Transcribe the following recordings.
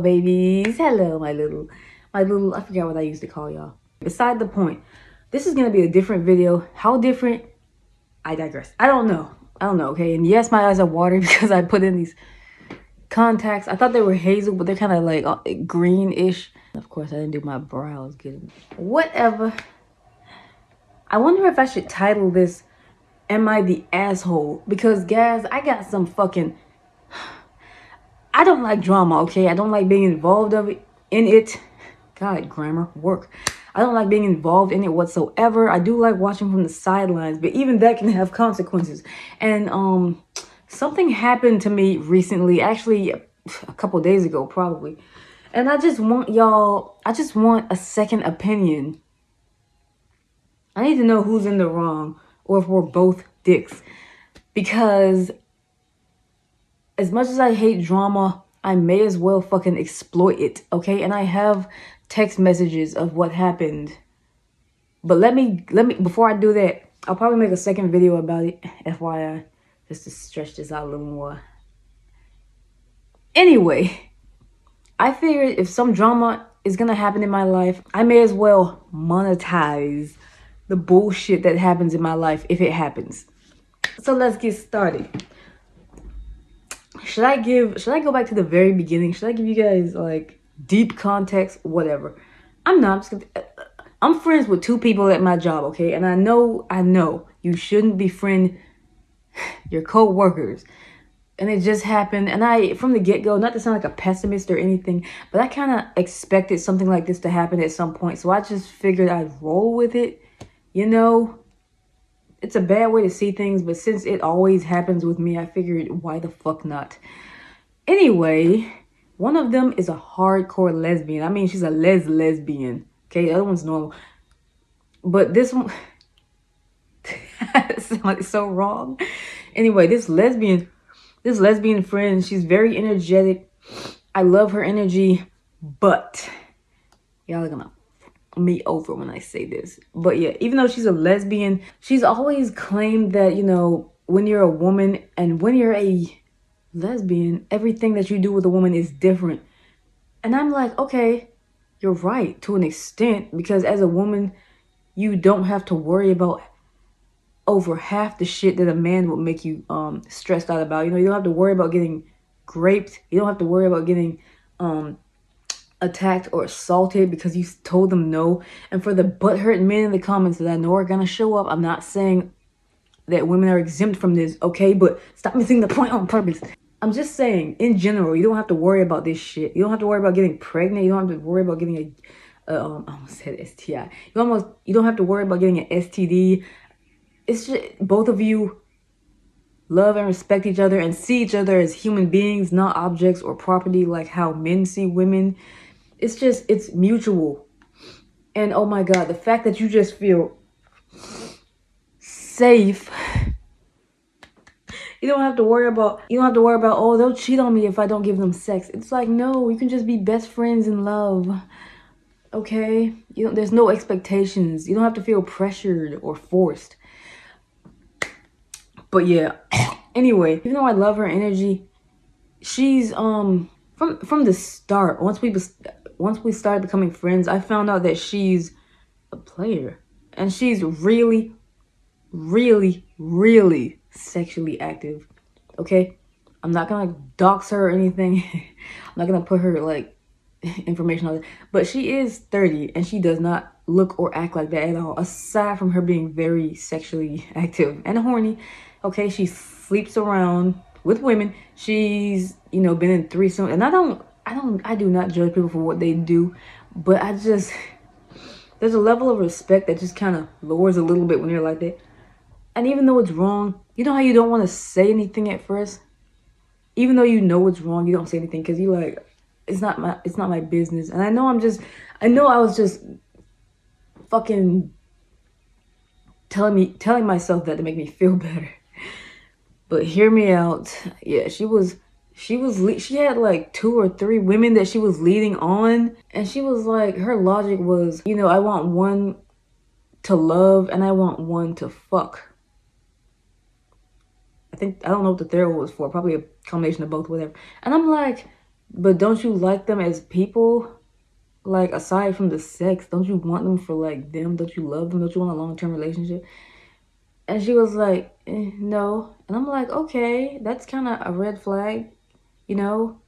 babies. Hello, I forgot what I used to call y'all. Beside the point, this is gonna be a different video. How different? I digress. I don't know, okay? And yes, my eyes are watery because I put in these contacts. I thought they were hazel, but they're kind of like greenish. Of course, I didn't do my brows good. Whatever. I wonder if I should title this, Am I the Asshole? Because guys, I got some fucking... I don't like drama, okay? I don't like being involved in it. God, grammar, work. I don't like being involved in it whatsoever. I do like watching from the sidelines, but even that can have consequences. And something happened to me recently, actually a couple days ago probably. And I just want y'all, I just want a second opinion. I need to know who's in the wrong or if we're both dicks. Because as much as I hate drama, I may as well fucking exploit it, okay? And I have text messages of what happened. But let me, before I do that, I'll probably make a second video about it, FYI, just to stretch this out a little more. Anyway, I figured if some drama is gonna happen in my life, I may as well monetize the bullshit that happens in my life if it happens. So let's get started. Should I go back to the very beginning? Should I give you guys like deep context? Whatever. I'm not. I'm friends with 2 people at my job, okay? And I know you shouldn't befriend your co-workers. And it just happened. And I, from the get-go, not to sound like a pessimist or anything, but I kind of expected something like this to happen at some point. So I just figured I'd roll with it. You know, it's a bad way to see things, but since it always happens with me, I figured why the fuck not? Anyway, one of them is a hardcore lesbian. I mean, she's a lesbian. Okay, the other one's normal. But this one... sounded so wrong. Anyway, this lesbian friend, she's very energetic. I love her energy, but y'all are gonna me over when I say this. But yeah, even though she's a lesbian, she's always claimed that, you know, when you're a woman and when you're a lesbian, everything that you do with a woman is different. And I'm like, okay, you're right to an extent, because as a woman, you don't have to worry about over half the shit that a man would make you stressed out about. You know, you don't have to worry about getting raped. You don't have to worry about getting attacked or assaulted because you told them no. And for the butthurt men in the comments that I know are gonna show up, I'm not saying that women are exempt from this, okay? But stop missing the point on purpose. I'm just saying, in general, you don't have to worry about this shit. You don't have to worry about getting pregnant. You don't have to worry about getting I almost said STI. You don't have to worry about getting an STD. It's just both of you love and respect each other and see each other as human beings, not objects or property like how men see women. It's mutual. And oh my God, the fact that you just feel safe. You don't have to worry about, oh, they'll cheat on me if I don't give them sex. It's like, no, you can just be best friends in love. Okay? There's no expectations. You don't have to feel pressured or forced. But yeah, anyway, even though I love her energy, she's from the start, once we started becoming friends, I found out that she's a player. And she's really, really, really sexually active. Okay? I'm not gonna dox her or anything. I'm not gonna put her like information on it. But she is 30 and she does not look or act like that at all, aside from her being very sexually active and horny. Okay, she sleeps around with women. She's, you know, been in threesome, and I do not judge people for what they do, but there's a level of respect that just kind of lowers a little bit when you're like that. And even though it's wrong, you know how you don't want to say anything at first? Even though you know it's wrong, you don't say anything because you're like, it's not my business. And I know I was just fucking telling myself that to make me feel better. But hear me out. Yeah, she had like 2 or 3 women that she was leading on. And she was like, her logic was, you know, I want one to love and I want one to fuck. I don't know what the third one was for. Probably a combination of both, whatever. And I'm like, But don't you like them as people? Like, aside from the sex, don't you want them for, like, them? Don't you love them? Don't you want a long-term relationship? And she was like, no. And I'm like, okay, that's kind of a red flag, you know?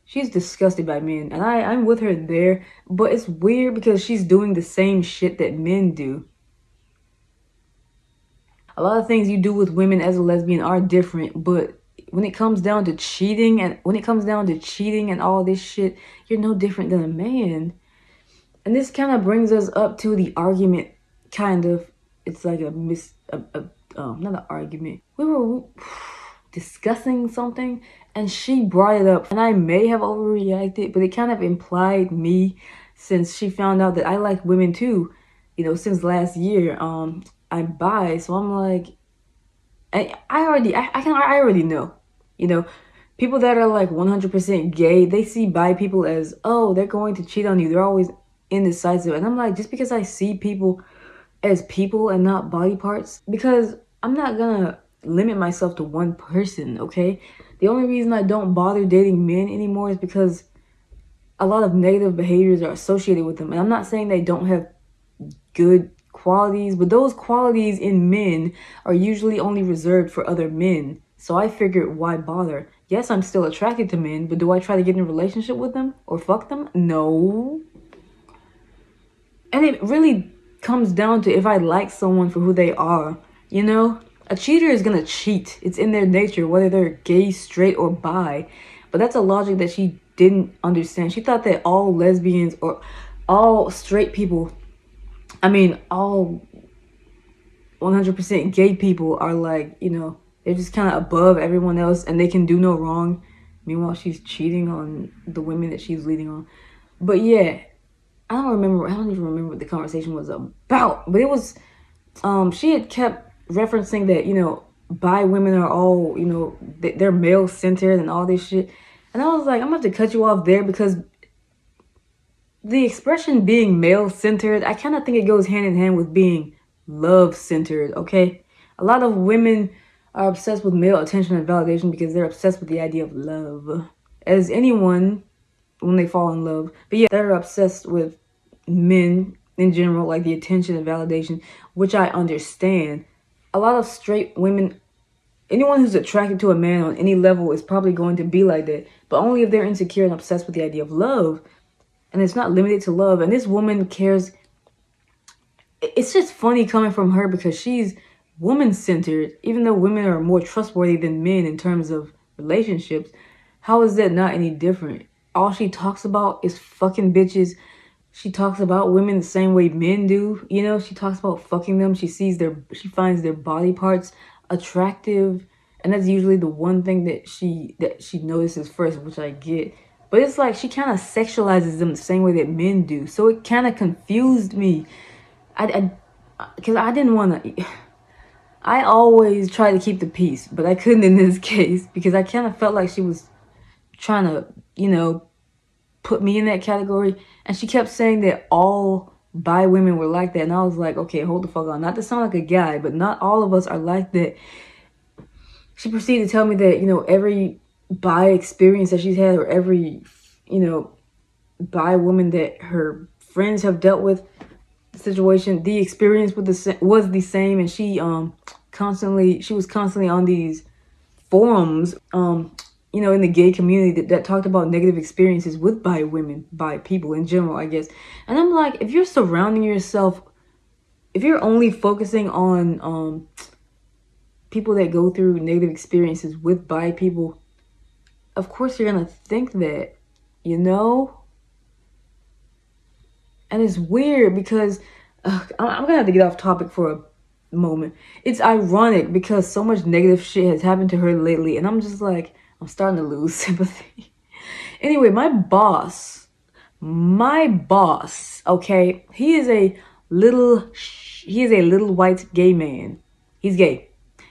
She's disgusted by men, and I'm with her there, but it's weird because she's doing the same shit that men do. A lot of things you do with women as a lesbian are different, but when it comes down to cheating and all this shit, you're no different than a man. And this kind of brings us up to the argument, kind of. It's like not an argument. We were discussing something, and she brought it up, and I may have overreacted, but it kind of implied me, since she found out that I like women too, you know, since last year. I'm bi, so I'm like, I already know, you know, people that are like 100% gay, they see bi people as, oh, they're going to cheat on you. They're always indecisive. And I'm like, just because I see people as people and not body parts, because I'm not gonna limit myself to one person, okay? The only reason I don't bother dating men anymore is because a lot of negative behaviors are associated with them. And I'm not saying they don't have good qualities, but those qualities in men are usually only reserved for other men. So I figured, why bother? Yes, I'm still attracted to men, but do I try to get in a relationship with them or fuck them? No. And it really comes down to if I like someone for who they are, you know? A cheater is gonna cheat. It's in their nature, whether they're gay, straight, or bi. But that's a logic that she didn't understand. She thought that all lesbians or all straight people, I mean, all 100% gay people are like, you know, they're just kind of above everyone else and they can do no wrong. Meanwhile, she's cheating on the women that she's leading on. But yeah, I don't even remember what the conversation was about. But it was, she had kept referencing that, you know, bi women are all, you know, they're male-centered and all this shit. And I was like, I'm going to have to cut you off there, because the expression being male-centered, I kind of think it goes hand in hand with being love-centered, okay? A lot of women are obsessed with male attention and validation because they're obsessed with the idea of love. As anyone, when they fall in love. But yeah, they're obsessed with men in general, like the attention and validation, which I understand. A lot of straight women, anyone who's attracted to a man on any level is probably going to be like that, but only if they're insecure and obsessed with the idea of love. And it's not limited to love. And this woman cares. It's just funny coming from her because she's woman-centered, even though women are more trustworthy than men in terms of relationships. How is that not any different? All she talks about is fucking bitches. She talks about women the same way men do. You know, she talks about fucking them. She finds their body parts attractive. And that's usually the one thing that she notices first, which I get. But it's like she kind of sexualizes them the same way that men do. So it kind of confused me. Because I didn't want to... I always try to keep the peace, but I couldn't in this case. Because I kind of felt like she was trying to, you know, put me in that category. And she kept saying that all bi women were like that. And I was like, okay, hold the fuck on. Not to sound like a guy, but not all of us are like that. She proceeded to tell me that, you know, every bi experience that she's had, or every, you know, bi woman that her friends have dealt with the situation, the experience was the same. And she was constantly on these forums, you know, in the gay community that talked about negative experiences with bi women, bi people in general, I guess. And I'm like, if you're surrounding yourself, if you're only focusing on people that go through negative experiences with bi people, of course you're gonna think that, you know? And it's weird because I'm gonna have to get off topic for a moment. It's ironic because so much negative shit has happened to her lately, and I'm just like, I'm starting to lose sympathy. Anyway, my boss, okay, he is a little white gay man. He's gay.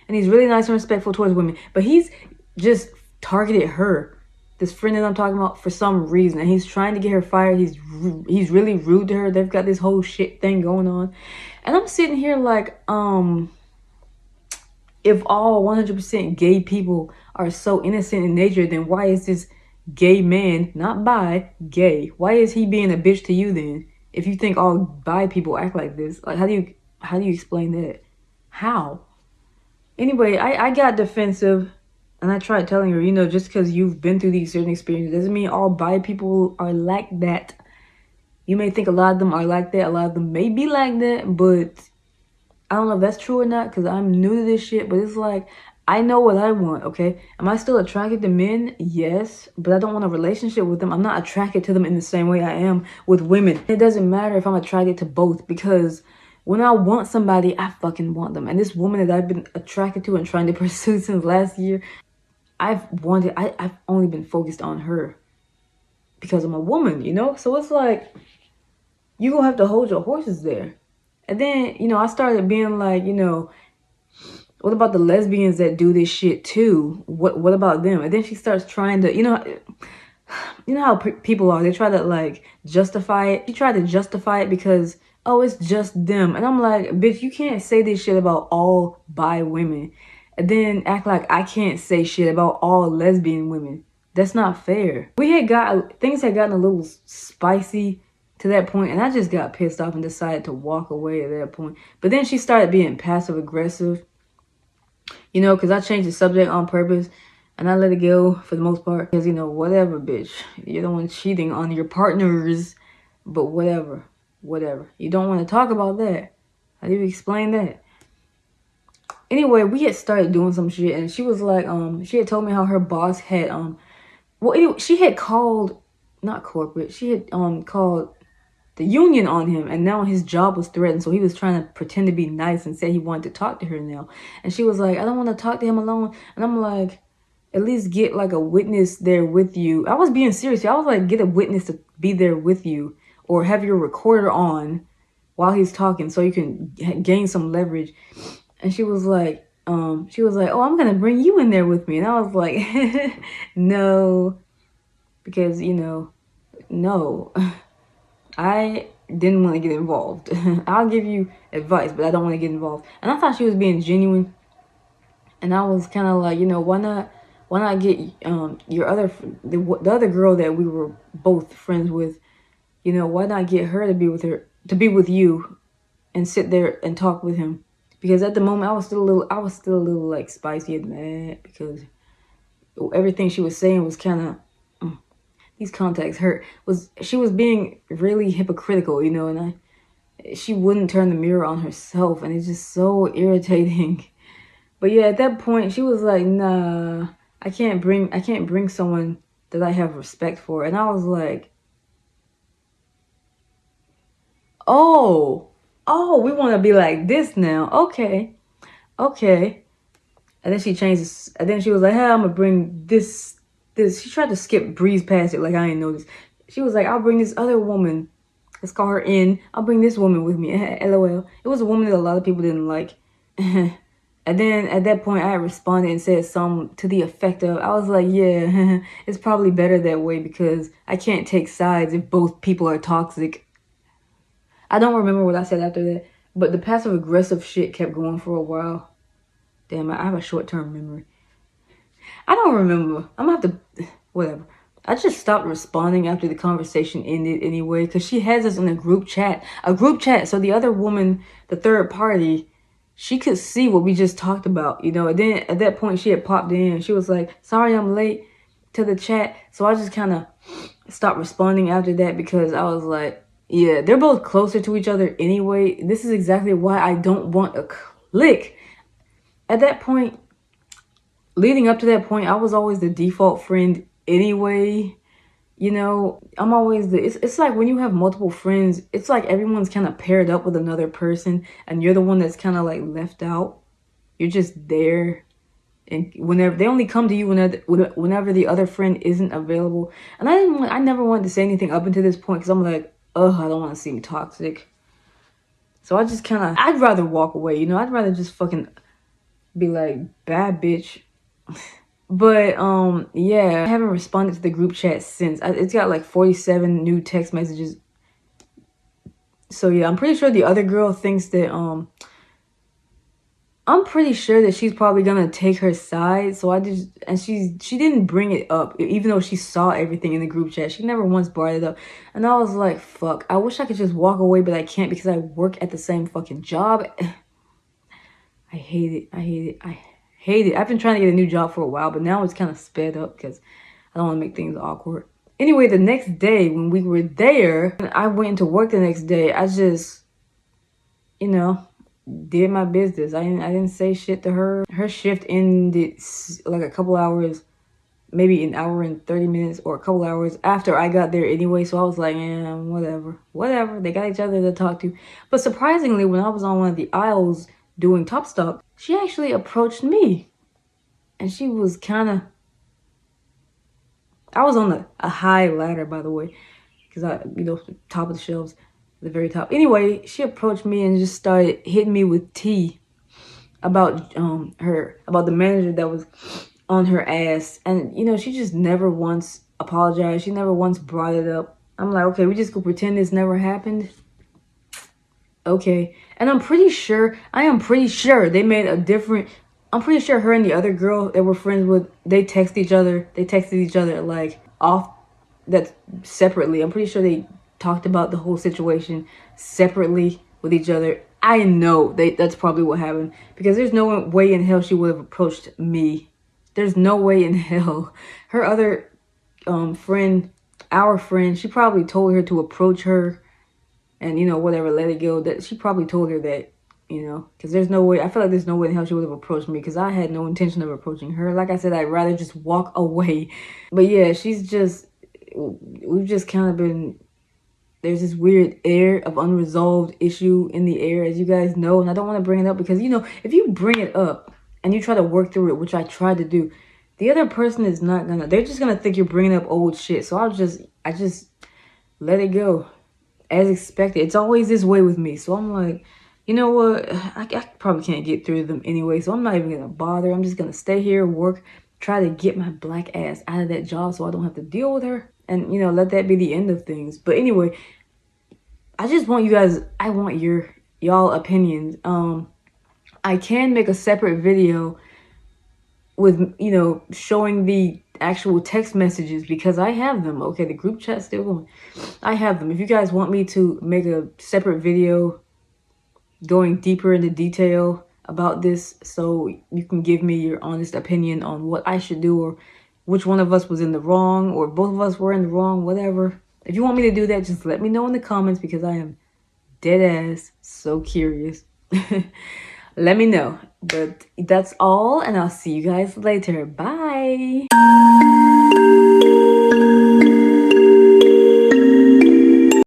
And he's really nice and respectful towards women. But he's just targeted her, this friend that I'm talking about, for some reason. And he's trying to get her fired. He's really rude to her. They've got this whole shit thing going on. And I'm sitting here like, if all 100% gay people are so innocent in nature, then why is this gay man, not bi, gay. Why is he being a bitch to you then? If you think all bi people act like this, like how do you explain that? How? Anyway, I got defensive and I tried telling her, you know, just because you've been through these certain experiences doesn't mean all bi people are like that. You may think a lot of them are like that, a lot of them may be like that, but I don't know if that's true or not because I'm new to this shit, but it's like, I know what I want, okay? Am I still attracted to men? Yes, but I don't want a relationship with them. I'm not attracted to them in the same way I am with women. It doesn't matter if I'm attracted to both because when I want somebody, I fucking want them. And this woman that I've been attracted to and trying to pursue since last year, I've only been focused on her because I'm a woman, you know? So it's like, you gonna have to hold your horses there. And then, you know, I started being like, you know, what about the lesbians that do this shit too? What about them? And then she starts trying to, you know how people are. They try to like justify it. She tried to justify it because, oh, it's just them. And I'm like, bitch, you can't say this shit about all bi women and then act like I can't say shit about all lesbian women. That's not fair. Things had gotten a little spicy to that point, and I just got pissed off and decided to walk away at that point. But then she started being passive aggressive, you know, because I changed the subject on purpose and I let it go for the most part because, you know, whatever, bitch. You're the one cheating on your partners, but whatever. You don't want to talk about that. How do you explain that? Anyway, we had started doing some shit and she was like, she had told me how her boss had, well, anyway, she had called, not corporate, she had called the union on him, and now his job was threatened, so he was trying to pretend to be nice and say he wanted to talk to her now. And she was like, I don't want to talk to him alone. And I'm like, at least get like a witness there with you. I was being serious. I was like, get a witness to be there with you, or have your recorder on while he's talking so you can gain some leverage. And she was like, oh, I'm gonna bring you in there with me. And I was like, no, because, you know, no. I didn't want to get involved. I'll give you advice, but I don't want to get involved. And I thought she was being genuine. And I was kind of like, you know, why not get the other girl that we were both friends with, you know, why not get her to be with you and sit there and talk with him? Because at the moment I was still a little like spicy and mad because everything she was saying was kind of, these contacts hurt, she was being really hypocritical, you know, and she wouldn't turn the mirror on herself, and it's just so irritating. But yeah, at that point she was like, nah, I can't bring someone that I have respect for. And I was like, oh, we want to be like this now. Okay. And then she changed, and then she was like, hey, I'm gonna bring this. She tried to breeze past it like I didn't notice. She was like, I'll bring this other woman. Let's call her in. I'll bring this woman with me. LOL. It was a woman that a lot of people didn't like. And then at that point, I responded and said something to the effect of, I was like, yeah, it's probably better that way because I can't take sides if both people are toxic. I don't remember what I said after that, but the passive aggressive shit kept going for a while. Damn, I have a short-term memory. I don't remember. I'm gonna have to, whatever. I just stopped responding after the conversation ended anyway, because she has us in a group chat. So the other woman, the third party, she could see what we just talked about, you know. And then at that point, she had popped in. She was like, sorry I'm late to the chat. So I just kind of stopped responding after that because I was like, yeah, they're both closer to each other anyway. This is exactly why I don't want a clique. At that point, leading up to that point, I was always the default friend anyway. You know, I'm always it's like when you have multiple friends, it's like everyone's kind of paired up with another person and you're the one that's kind of like left out. You're just there. And whenever they only come to you whenever the other friend isn't available. And I never wanted to say anything up until this point because I'm like, oh, I don't want to seem toxic. So I just kind of, I'd rather walk away, you know. I'd rather just fucking be like, bad bitch. But yeah, I haven't responded to the group chat since. It's got like 47 new text messages. So yeah, I'm pretty sure the other girl thinks that I'm pretty sure that she's probably gonna take her side. So she didn't bring it up, even though she saw everything in the group chat. She never once brought it up. And I was like, fuck, I wish I could just walk away, but I can't because I work at the same fucking job. I hate it. I hate it. I hate it. I've been trying to get a new job for a while, but now it's kind of sped up because I don't want to make things awkward. Anyway, the next day when we were there, I went into work the next day. I just, you know, did my business. I didn't say shit to her. Her shift ended like a couple hours, maybe an hour and 30 minutes or a couple hours after I got there anyway. So I was like, yeah, whatever. They got each other to talk to. But surprisingly, when I was on one of the aisles doing Top Stock, she actually approached me. And she was kind of, I was on a high ladder, by the way, because top of the shelves, the very top. Anyway, she approached me and just started hitting me with tea about about the manager that was on her ass. And she just never once apologized. She never once brought it up. I'm like, okay, we just go pretend this never happened. Okay. And I am pretty sure they made a different, I'm pretty sure her and the other girl that we're friends with, they texted each other like off that separately. I'm pretty sure they talked about the whole situation separately with each other. I know that's probably what happened, because there's no way in hell she would have approached me. There's no way in hell. Her other friend, our friend, she probably told her to approach her and whatever, let it go. That she probably told her that, because there's no way, I feel like there's no way in hell she would have approached me, because I had no intention of approaching her. Like I said, I'd rather just walk away. But yeah, we've just kind of been, there's this weird air of unresolved issue in the air, as you guys know. And I don't want to bring it up because, if you bring it up and you try to work through it, which I tried to do, the other person is not gonna, they're just gonna think you're bringing up old shit. So I just let it go as expected. It's always this way with me. So I'm like, you know what? I probably can't get through them anyway. So I'm not even gonna bother. I'm just gonna stay here, work, try to get my black ass out of that job so I don't have to deal with her. And, let that be the end of things. But anyway, I just want you guys, I want y'all opinions. I can make a separate video with, showing the actual text messages, because I have them. Okay, the group chat's still going. I have them. If you guys want me to make a separate video going deeper into detail about this, so you can give me your honest opinion on what I should do, or which one of us was in the wrong, or both of us were in the wrong, whatever. If you want me to do that, just let me know in the comments, because I am dead ass so curious. Let me know. But that's all, and I'll see you guys later. Bye.